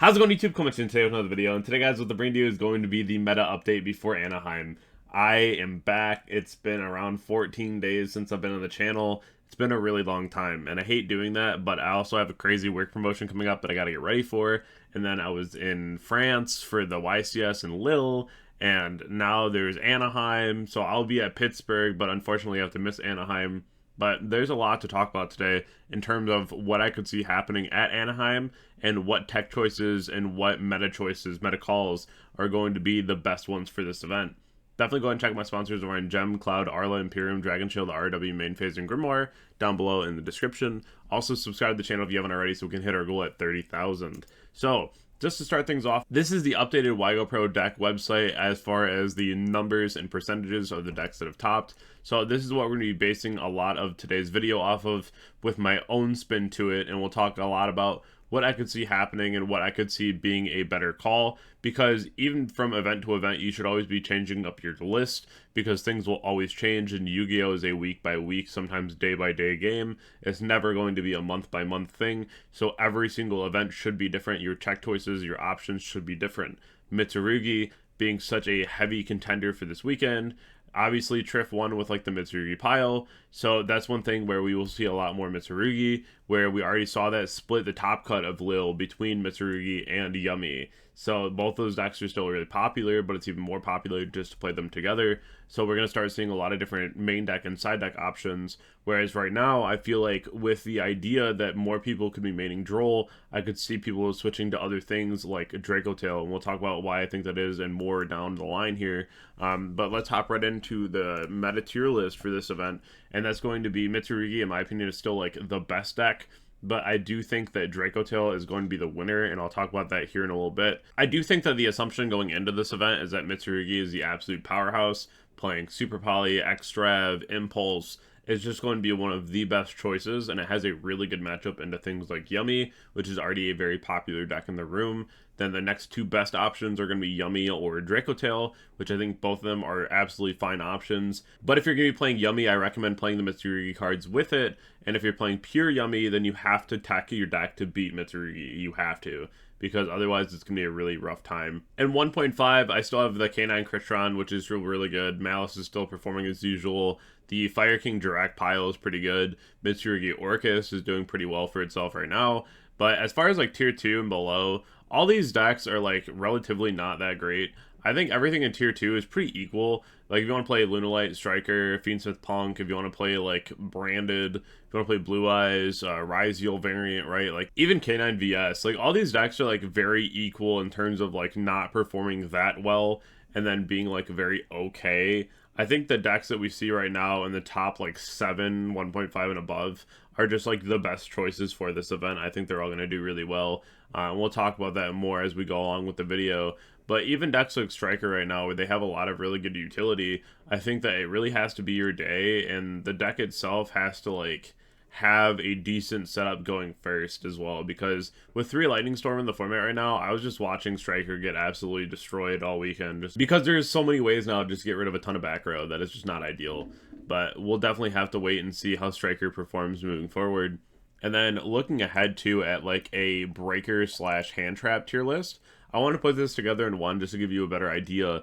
How's it going, YouTube? Coming in today with another video, and today, guys, what the bring to you is going to be the meta update before Anaheim. I am back. It's been around 14 days since I've been on the channel. It's been a really long time, and I hate doing that, but I also have a crazy work promotion coming up that I got to get ready for, and then I was in France for the YCS and Lille, and now there's Anaheim, so I'll be at Pittsburgh, but unfortunately I have to miss Anaheim. But there's a lot to talk about today in terms of what I could see happening at Anaheim and what tech choices and what meta choices, meta calls are going to be the best ones for this event. Definitely go ahead and check my sponsors over in Gem, Cloud, Arla, Imperium, Dragonshield, RW, MainPhaze, and Grimoire down below in the description. Also, subscribe to the channel if you haven't already so we can hit our goal at 30,000. So, just to start things off, this is the updated GGYGO Pro deck website as far as the numbers and percentages of the decks that have topped. So this is what we're going to be basing a lot of today's video off of with my own spin to it, and we'll talk a lot about what I could see happening and what I could see being a better call, because even from event to event, you should always be changing up your list because things will always change, and Yu-Gi-Oh! Is a week by week, sometimes day by day game. It's never going to be a month by month thing, so every single event should be different. Your tech choices, your options should be different. Mitsurugi being such a heavy contender for this weekend. Obviously, Triff won with like the Mitsurugi pile, so that's one thing where we will see a lot more Mitsurugi, where we already saw that split the top cut of Lil between Mitsurugi and Yummy. So both those decks are still really popular, but it's even more popular just to play them together. So we're going to start seeing a lot of different main deck and side deck options, whereas right now I feel like with the idea that more people could be maining Droll, I could see people switching to other things like Dracotail, and we'll talk about why I think that is and more down the line here. But let's hop right into the meta tier list for this event, and that's going to be Mitsurugi, in my opinion, is still like the best deck. But I do think that Dracotail is going to be the winner, and I'll talk about that here in a little bit. I do think that the assumption going into this event is that Mitsurugi is the absolute powerhouse, playing Super Poly, Xtrav, Impulse. Is just going to be one of the best choices, and it has a really good matchup into things like Yummy, which is already a very popular deck in the room. Then the next two best options are going to be Yummy or Dracotail, which I think both of them are absolutely fine options. But if you're going to be playing Yummy, I recommend playing the Mitsurugi cards with it. And if you're playing pure Yummy, then you have to tackle your deck to beat Mitsurugi. You have to, because otherwise it's going to be a really rough time. And 1.5, I still have the K9 Crystron, which is really good. Maliss is still performing as usual. The Fire King Dirac pile is pretty good. Mitsurugi Orcus is doing pretty well for itself right now. But as far as like tier 2 and below, all these decks are like relatively not that great. I think everything in tier 2 is pretty equal. Like if you want to play Lunalight, Striker, Fiendsmith Punk, if you want to play like Branded, if you want to play Blue Eyes, Ryzeal variant, right? Like even K9 VS, like all these decks are like very equal in terms of like not performing that well and then being like very okay. I think the decks that we see right now in the top like 7, 1.5 and above are just like the best choices for this event. I think they're all going to do really well. We'll talk about that more as we go along with the video. But even decks like Striker right now, where they have a lot of really good utility, I think that it really has to be your day, and the deck itself has to like have a decent setup going first as well, because with 3 Lightning Storm in the format right now, I was just watching Striker get absolutely destroyed all weekend, just because there's so many ways now to just get rid of a ton of back row that is just not ideal. But we'll definitely have to wait and see how Striker performs moving forward. And then looking ahead to at like a breaker slash hand trap tier list, I want to put this together in one just to give you a better idea.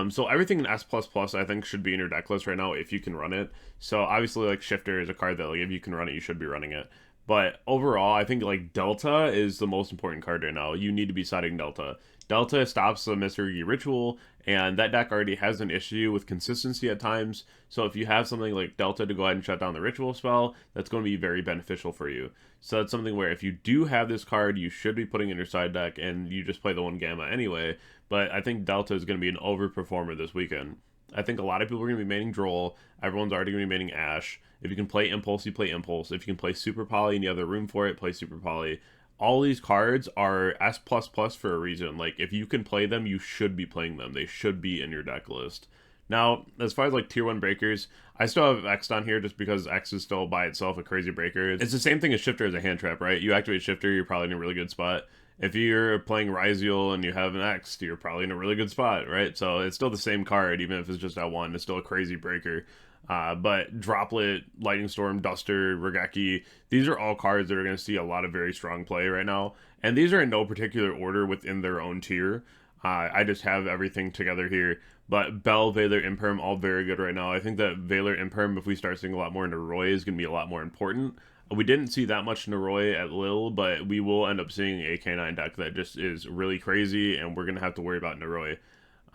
So everything in S++ I think should be in your deck list right now if you can run it. So obviously like Shifter is a card that like if you can run it, you should be running it. But overall, I think like Delta is the most important card right now. You need to be siding Delta. Delta stops the Mitsurugi Ritual, and that deck already has an issue with consistency at times. So if you have something like Delta to go ahead and shut down the Ritual spell, that's going to be very beneficial for you. So that's something where if you do have this card, you should be putting in your side deck, and you just play the 1 Gamma anyway. But I think Delta is going to be an overperformer this weekend. I think a lot of people are going to be maining Droll. Everyone's already going to be maining Ash. If you can play Impulse, you play Impulse. If you can play Super Poly and you have the room for it, play Super Poly. All these cards are S++ for a reason. Like, if you can play them, you should be playing them. They should be in your deck list. Now, as far as like tier 1 breakers, I still have X down here just because X is still by itself a crazy breaker. It's the same thing as Shifter as a hand trap, right? You activate Shifter, you're probably in a really good spot. If you're playing Ryzeal and you have an X, you're probably in a really good spot, right? So it's still the same card, even if it's just at 1. It's still a crazy breaker. But Droplet, Lightning Storm, Duster, Regeki, these are all cards that are going to see a lot of very strong play right now. And these are in no particular order within their own tier. I just have everything together here. But Bell, Valor, Imperium, all very good right now. I think that Valor, Imperium, if we start seeing a lot more into Roy, is going to be a lot more important. We didn't see that much Naroi at Lil, but we will end up seeing a K9 deck that just is really crazy, and we're going to have to worry about Naroi.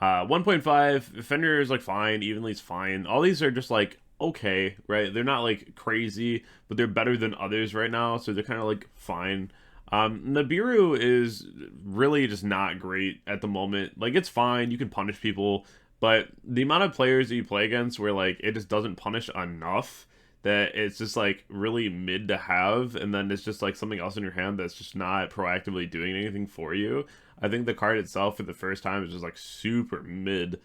1.5, Fenrir is like fine, Evenly's fine. All these are just like okay, right? They're not like crazy, but they're better than others right now, so they're kind of like fine. Nibiru is really just not great at the moment. Like, it's fine, you can punish people, but the amount of players that you play against where like it just doesn't punish enough that it's just like really mid to have, and then it's just like something else in your hand that's just not proactively doing anything for you. I think the card itself for the first time is just like super mid.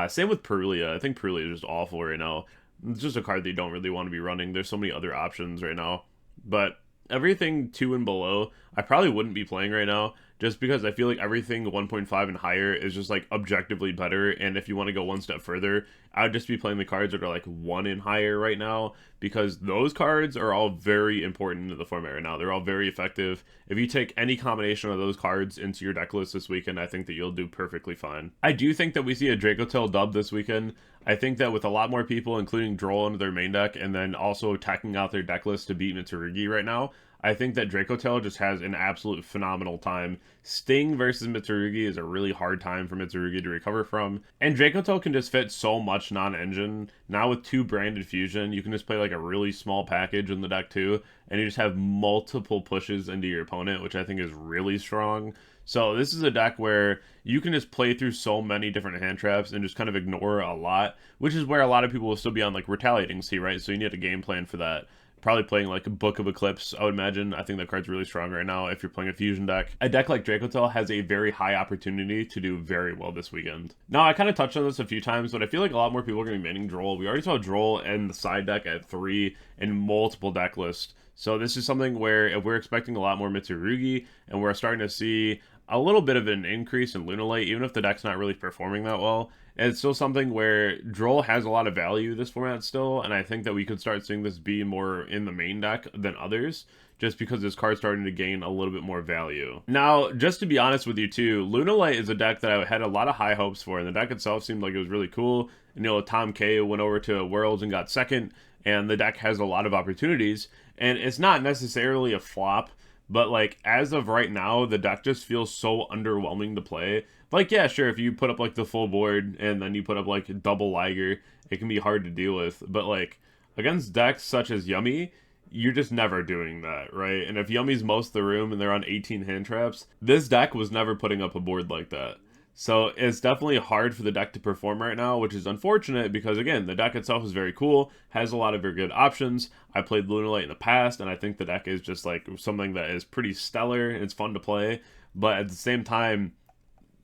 Same with Perulia. I think Perulia is just awful right now. It's just a card that you don't really want to be running. There's so many other options right now. But everything 2 and below, I probably wouldn't be playing right now, just because I feel like everything 1.5 and higher is just like objectively better. And if you want to go one step further, I would just be playing the cards that are like 1 and higher right now, because those cards are all very important to the format right now. They're all very effective. If you take any combination of those cards into your deck list this weekend, I think that you'll do perfectly fine. I do think that we see a Dracotail dub this weekend. I think that with a lot more people, including Droll into their main deck, and then also attacking out their deck list to beat Mitsurugi right now, I think that Dracotail just has an absolute phenomenal time. Sting versus Mitsurugi is a really hard time for Mitsurugi to recover from. And Dracotail can just fit so much non-engine. Now with 2 branded fusion, you can just play like a really small package in the deck too, and you just have multiple pushes into your opponent, which I think is really strong. So this is a deck where you can just play through so many different hand traps and just kind of ignore a lot, which is where a lot of people will still be on like Retaliating Sea, right? So you need a game plan for that. Probably playing like a Book of Eclipse, I would imagine. I think that card's really strong right now if you're playing a fusion deck. A deck like Dracotail has a very high opportunity to do very well this weekend. Now, I kind of touched on this a few times, but I feel like a lot more people are going to be maining Droll. We already saw Droll and the side deck at 3 in multiple deck lists. So this is something where if we're expecting a lot more Mitsurugi, and we're starting to see a little bit of an increase in Lunalight, even if the deck's not really performing that well, it's still something where Droll has a lot of value this format still, and I think that we could start seeing this be more in the main deck than others, just because this card's starting to gain a little bit more value. Now, just to be honest with you too, Lunalight is a deck that I had a lot of high hopes for, and the deck itself seemed like it was really cool. And, you know, Tom K went over to Worlds and got second, and the deck has a lot of opportunities, and it's not necessarily a flop, but like as of right now, the deck just feels so underwhelming to play. Like, yeah, sure, if you put up like the full board and then you put up like double Liger, it can be hard to deal with. But like against decks such as Yummy, you're just never doing that, right? And if Yummy's most of the room and they're on 18 hand traps, this deck was never putting up a board like that. So it's definitely hard for the deck to perform right now, which is unfortunate because, again, the deck itself is very cool, has a lot of very good options. I played Lunalight in the past, and I think the deck is just like something that is pretty stellar. It's fun to play, but at the same time,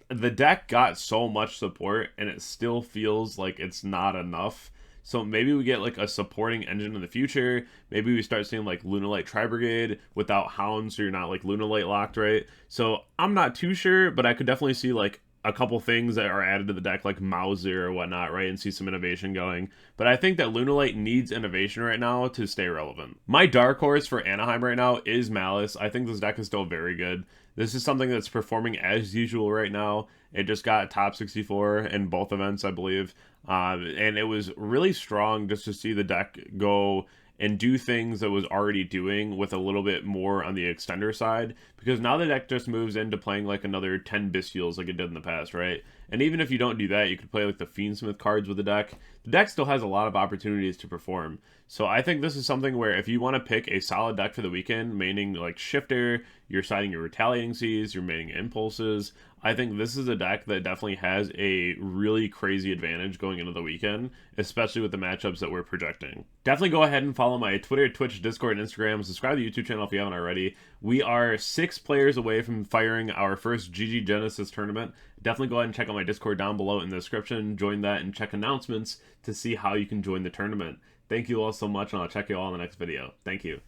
the deck got so much support, and it still feels like it's not enough. So maybe we get like a supporting engine in the future. Maybe we start seeing like Lunalight Tri-Brigade without Hounds, so you're not like Lunalight locked, right? So I'm not too sure, but I could definitely see like a couple things that are added to the deck, like Mauser or whatnot, right, and see some innovation going. But I think that Lunalight needs innovation right now to stay relevant. My dark horse for Anaheim right now is Maliss. I think this deck is still very good. This is something that's performing as usual right now. It just got top 64 in both events, I believe. And it was really strong just to see the deck go and do things that was already doing with a little bit more on the extender side, because now the deck just moves into playing like another 10 Bystials like it did in the past, right? And even if you don't do that, you could play like the Fiendsmith cards with the deck. The deck still has a lot of opportunities to perform. So I think this is something where if you want to pick a solid deck for the weekend, maining like Shifter, you're siding your Retaliating Seas, you're maining Impulses, I think this is a deck that definitely has a really crazy advantage going into the weekend, especially with the matchups that we're projecting. Definitely go ahead and follow my Twitter, Twitch, Discord, and Instagram. Subscribe to the YouTube channel if you haven't already. We are 6 players away from firing our first GG Genesis tournament. Definitely go ahead and check out my Discord down below in the description. Join that and check announcements to see how you can join the tournament. Thank you all so much, and I'll check you all in the next video. Thank you.